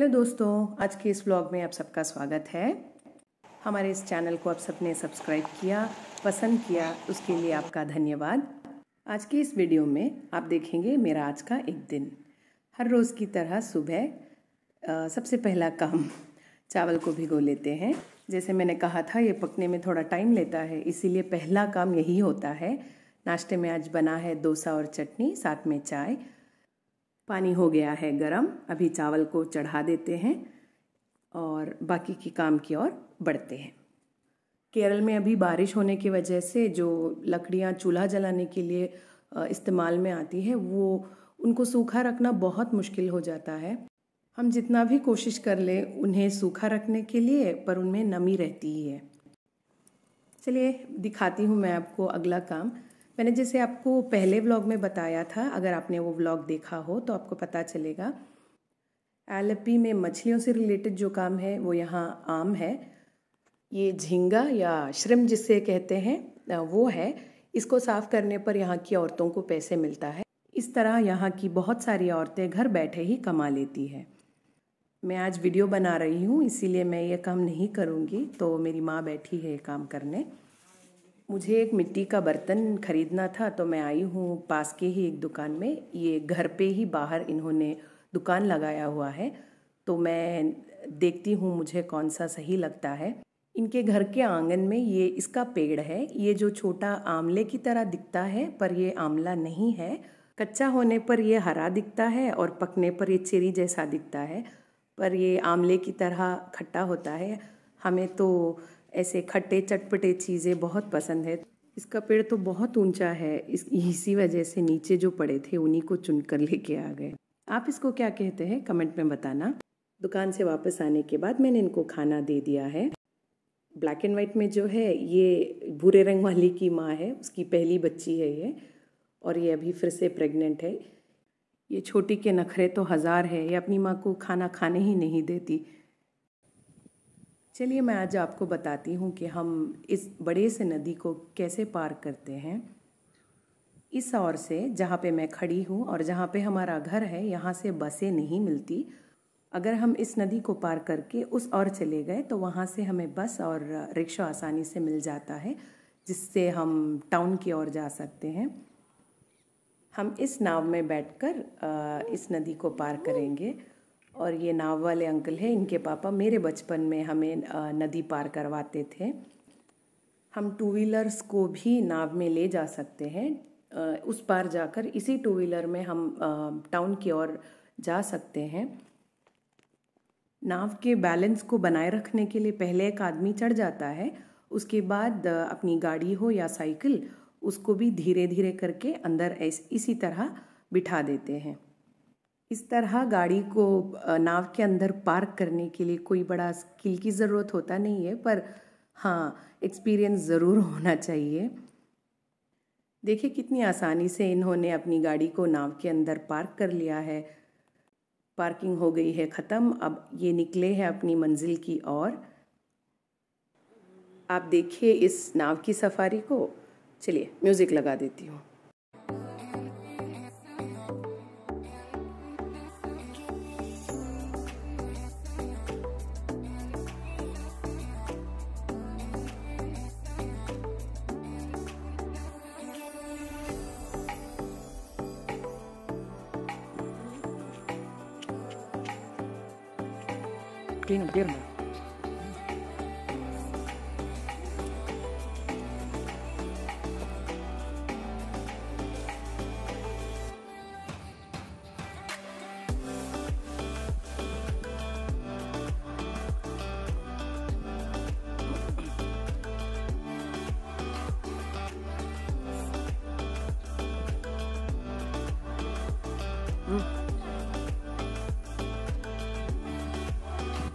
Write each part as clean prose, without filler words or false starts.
Hello दोस्तों, आज के इस व्लॉग में आप सबका स्वागत है। हमारे इस चैनल को आप सबने सब्सक्राइब किया, पसंद किया, उसके लिए आपका धन्यवाद। आज की इस वीडियो में आप देखेंगे मेरा आज का एक दिन। हर रोज़ की तरह सुबह सबसे पहला काम चावल को भिगो लेते हैं। जैसे मैंने कहा था ये पकने में थोड़ा टाइम लेता है, इसीलिए पहला काम यही होता है। नाश्ते में आज बना है डोसा और चटनी, साथ में चाय। पानी हो गया है गरम, अभी चावल को चढ़ा देते हैं और बाकी की काम की ओर बढ़ते हैं। केरल में अभी बारिश होने की वजह से जो लकड़ियाँ चूल्हा जलाने के लिए इस्तेमाल में आती है वो उनको सूखा रखना बहुत मुश्किल हो जाता है। हम जितना भी कोशिश कर लें उन्हें सूखा रखने के लिए, पर उनमें नमी रहती ही है। चलिए दिखाती हूँ मैं आपको अगला काम। मैंने जैसे आपको पहले व्लॉग में बताया था, अगर आपने वो व्लॉग देखा हो तो आपको पता चलेगा। आलेप्पी में मछलियों से रिलेटेड जो काम है वो यहाँ आम है। ये झींगा या श्रिम्प जिसे कहते हैं वो है। इसको साफ़ करने पर यहाँ की औरतों को पैसे मिलता है। इस तरह यहाँ की बहुत सारी औरतें घर बैठे ही कमा लेती है। मैं आज वीडियो बना रही हूँ इसीलिए मैं ये काम नहीं करूँगी, तो मेरी माँ बैठी है काम करने। मुझे एक मिट्टी का बर्तन खरीदना था तो मैं आई हूँ पास के ही एक दुकान में। ये घर पे ही बाहर इन्होंने दुकान लगाया हुआ है, तो मैं देखती हूँ मुझे कौन सा सही लगता है। इनके घर के आंगन में ये इसका पेड़ है। ये जो छोटा आंवले की तरह दिखता है पर ये आंवला नहीं है। कच्चा होने पर ये हरा दिखता है और पकने पर ये चेरी जैसा दिखता है, पर ये आंवले की तरह खट्टा होता है। हमें तो ऐसे खट्टे चटपटे चीज़ें बहुत पसंद है। इसका पेड़ तो बहुत ऊंचा है, इसी वजह से नीचे जो पड़े थे उन्हीं को चुनकर लेके आ गए। आप इसको क्या कहते हैं कमेंट में बताना। दुकान से वापस आने के बाद मैंने इनको खाना दे दिया है। ब्लैक एंड वाइट में जो है ये भूरे रंग वाली की माँ है, उसकी पहली बच्ची है ये, और ये अभी फिर से प्रेग्नेंट है। ये छोटी के नखरे तो हज़ार है, ये अपनी माँ को खाना खाने ही नहीं देती। चलिए मैं आज आपको बताती हूँ कि हम इस बड़े से नदी को कैसे पार करते हैं। इस ओर से जहाँ पे मैं खड़ी हूँ और जहाँ पे हमारा घर है, यहाँ से बसें नहीं मिलती। अगर हम इस नदी को पार करके उस ओर चले गए तो वहाँ से हमें बस और रिक्शा आसानी से मिल जाता है, जिससे हम टाउन की ओर जा सकते हैं। हम इस नाव में बैठकर इस नदी को पार करेंगे। और ये नाव वाले अंकल हैं, इनके पापा मेरे बचपन में हमें नदी पार करवाते थे। हम टू व्हीलर्स को भी नाव में ले जा सकते हैं। उस पार जाकर इसी टू व्हीलर में हम टाउन की ओर जा सकते हैं। नाव के बैलेंस को बनाए रखने के लिए पहले एक आदमी चढ़ जाता है, उसके बाद अपनी गाड़ी हो या साइकिल उसको भी धीरे धीरे करके अंदर इसी तरह बिठा देते हैं। इस तरह गाड़ी को नाव के अंदर पार्क करने के लिए कोई बड़ा स्किल की ज़रूरत होता नहीं है, पर हाँ एक्सपीरियंस ज़रूर होना चाहिए। देखिए कितनी आसानी से इन्होंने अपनी गाड़ी को नाव के अंदर पार्क कर लिया है। पार्किंग हो गई है ख़त्म। अब ये निकले हैं अपनी मंजिल की ओर। आप देखिए इस नाव की सफारी को। चलिए म्यूज़िक लगा देती हूँ। Pierna.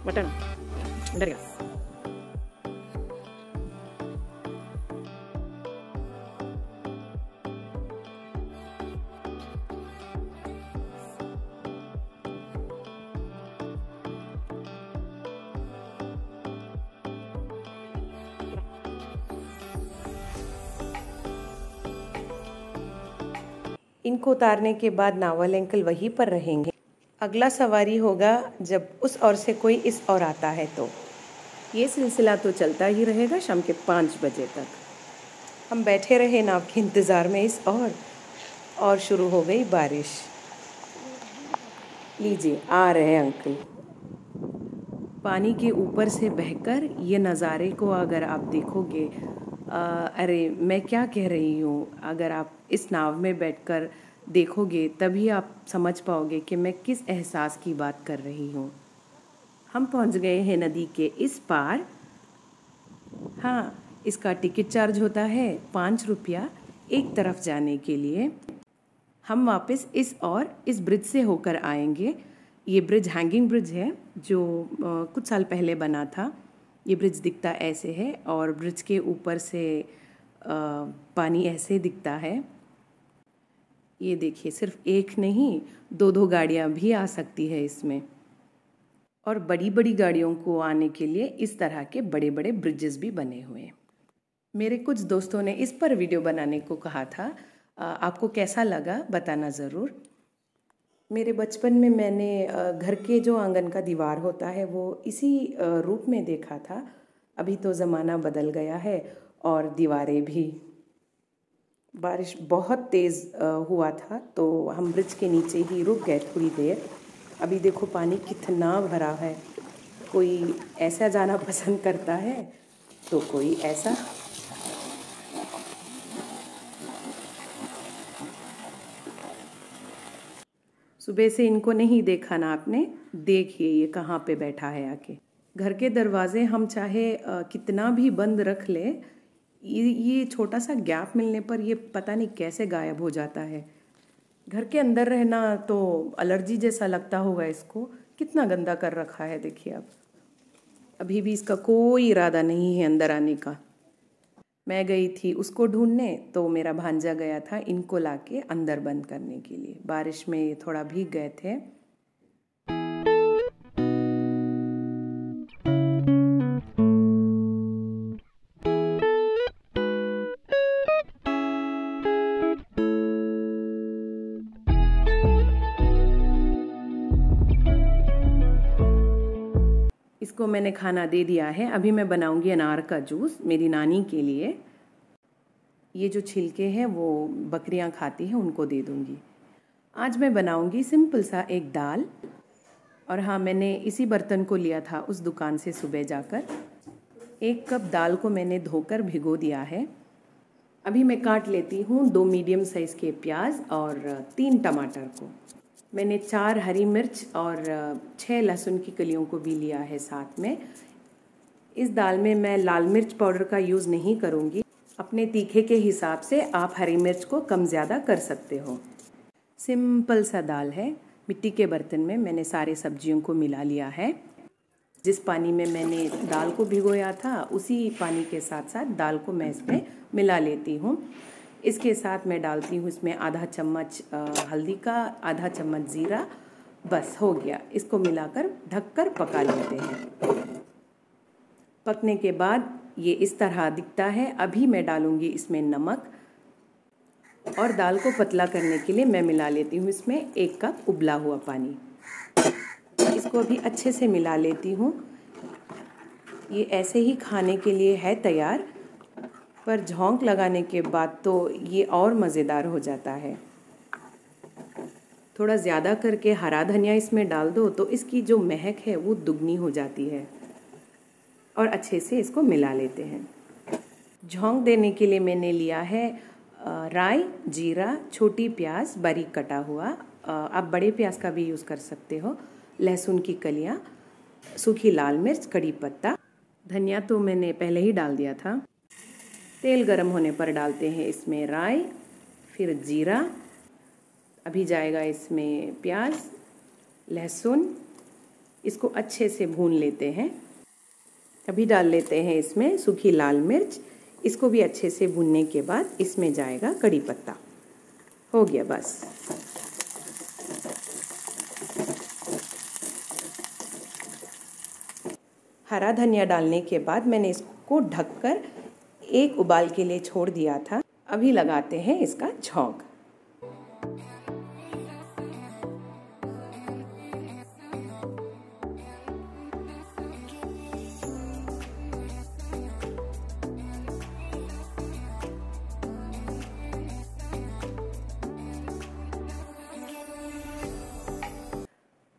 Button. Bentar ya. इनको उतारने के बाद नावल अंकल वहीं पर रहेंगे। अगला सवारी होगा जब उस ओर से कोई इस ओर आता है। तो ये सिलसिला तो चलता ही रहेगा शाम के 5 बजे तक। हम बैठे रहे नाव के इंतज़ार में इस और शुरू हो गई बारिश। लीजिए आ रहे हैं अंकल। पानी के ऊपर से बहकर ये नज़ारे को अगर आप देखोगे, अरे मैं क्या कह रही हूँ, अगर आप इस नाव में बैठकर देखोगे तभी आप समझ पाओगे कि मैं किस एहसास की बात कर रही हूँ। हम पहुँच गए हैं नदी के इस पार। हाँ, इसका टिकट चार्ज होता है 5 रुपया एक तरफ जाने के लिए। हम वापस इस ब्रिज से होकर आएंगे। ये ब्रिज हैंगिंग ब्रिज है जो कुछ साल पहले बना था। ये ब्रिज दिखता ऐसे है और ब्रिज के ऊपर से पानी ऐसे दिखता है। ये देखिए, सिर्फ एक नहीं 2-2 गाड़ियाँ भी आ सकती है इसमें। और बड़ी बड़ी गाड़ियों को आने के लिए इस तरह के बड़े बड़े ब्रिजेस भी बने हुए हैं। मेरे कुछ दोस्तों ने इस पर वीडियो बनाने को कहा था। आपको कैसा लगा बताना ज़रूर। मेरे बचपन में मैंने घर के जो आंगन का दीवार होता है वो इसी रूप में देखा था। अभी तो ज़माना बदल गया है और दीवारें भी। बारिश बहुत तेज़ हुआ था तो हम ब्रिज के नीचे ही रुक गए थोड़ी देर। अभी देखो पानी कितना भरा है। कोई ऐसा जाना पसंद करता है तो कोई ऐसा। सुबह से इनको नहीं देखा ना आपने। देखिए ये कहाँ पे बैठा है आके। घर के दरवाजे हम चाहे कितना भी बंद रख ले, ये छोटा सा गैप मिलने पर ये पता नहीं कैसे गायब हो जाता है। घर के अंदर रहना तो एलर्जी जैसा लगता होगा इसको। कितना गंदा कर रखा है देखिए आप। अभी भी इसका कोई इरादा नहीं है अंदर आने का। मैं गई थी उसको ढूंढने तो मेरा भांजा गया था इनको लाके अंदर बंद करने के लिए। बारिश में थोड़ा भीग गए थे। इसको मैंने खाना दे दिया है। अभी मैं बनाऊंगी अनार का जूस मेरी नानी के लिए। ये जो छिलके हैं वो बकरियां खाती हैं, उनको दे दूंगी। आज मैं बनाऊंगी सिंपल सा एक दाल। और हाँ, मैंने इसी बर्तन को लिया था उस दुकान से सुबह जाकर। 1 कप दाल को मैंने धोकर भिगो दिया है। अभी मैं काट लेती हूँ 2 मीडियम साइज़ के प्याज और 3 टमाटर को। मैंने 4 हरी मिर्च और 6 लहसुन की कलियों को भी लिया है साथ में। इस दाल में मैं लाल मिर्च पाउडर का यूज़ नहीं करूँगी। अपने तीखे के हिसाब से आप हरी मिर्च को कम ज़्यादा कर सकते हो। सिंपल सा दाल है। मिट्टी के बर्तन में मैंने सारे सब्जियों को मिला लिया है। जिस पानी में मैंने दाल को भिगोया था उसी पानी के साथ साथ दाल को मैं इसमें मिला लेती हूँ। इसके साथ मैं डालती हूँ इसमें आधा चम्मच हल्दी का, आधा चम्मच ज़ीरा। बस हो गया। इसको मिलाकर ढककर पका लेते हैं। पकने के बाद ये इस तरह दिखता है। अभी मैं डालूँगी इसमें नमक और दाल को पतला करने के लिए मैं मिला लेती हूँ इसमें 1 कप उबला हुआ पानी। इसको अभी अच्छे से मिला लेती हूँ। ये ऐसे ही खाने के लिए है तैयार, पर झोंक लगाने के बाद तो ये और मज़ेदार हो जाता है। थोड़ा ज़्यादा करके हरा धनिया इसमें डाल दो तो इसकी जो महक है वो दुगनी हो जाती है। और अच्छे से इसको मिला लेते हैं। झोंक देने के लिए मैंने लिया है राई, जीरा, छोटी प्याज बारीक कटा हुआ, आप बड़े प्याज का भी यूज़ कर सकते हो, लहसुन की कलियाँ, सूखी लाल मिर्च, कड़ी पत्ता, धनिया तो मैंने पहले ही डाल दिया था। तेल गरम होने पर डालते हैं इसमें राई, फिर जीरा। अभी जाएगा इसमें प्याज, लहसुन। इसको अच्छे से भून लेते हैं। अभी डाल लेते हैं इसमें सूखी लाल मिर्च। इसको भी अच्छे से भूनने के बाद इसमें जाएगा कड़ी पत्ता। हो गया बस। हरा धनिया डालने के बाद मैंने इसको ढककर 1 उबाल के लिए छोड़ दिया था। अभी लगाते हैं इसका झोंक।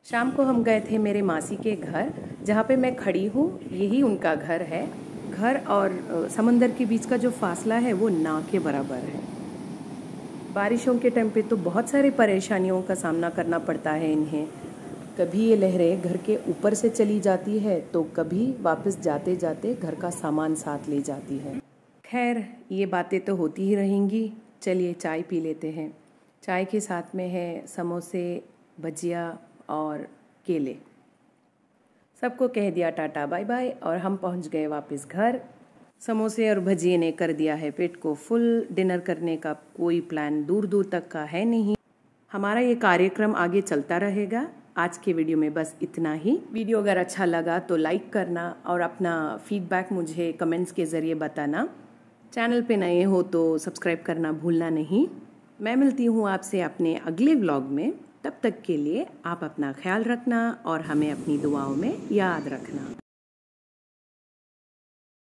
शाम को हम गए थे मेरे मासी के घर, जहाँ पे मैं खड़ी हूँ यही उनका घर है। घर और समंदर के बीच का जो फासला है वो ना के बराबर है। बारिशों के टाइम पे तो बहुत सारी परेशानियों का सामना करना पड़ता है इन्हें। कभी ये लहरें घर के ऊपर से चली जाती है तो कभी वापस जाते जाते घर का सामान साथ ले जाती है। खैर, ये बातें तो होती ही रहेंगी। चलिए चाय पी लेते हैं। चाय के साथ में है समोसे, भजिया और केले। सबको कह दिया टाटा बाय बाय और हम पहुंच गए वापस घर। समोसे और भजिए ने कर दिया है पेट को फुल। डिनर करने का कोई प्लान दूर दूर तक का है नहीं। हमारा ये कार्यक्रम आगे चलता रहेगा। आज के वीडियो में बस इतना ही। वीडियो अगर अच्छा लगा तो लाइक करना और अपना फीडबैक मुझे कमेंट्स के ज़रिए बताना। चैनल पे नए हो तो सब्सक्राइब करना भूलना नहीं। मैं मिलती हूँ आपसे अपने अगले व्लॉग में। तब तक के लिए आप अपना ख्याल रखना और हमें अपनी दुआओं में याद रखना।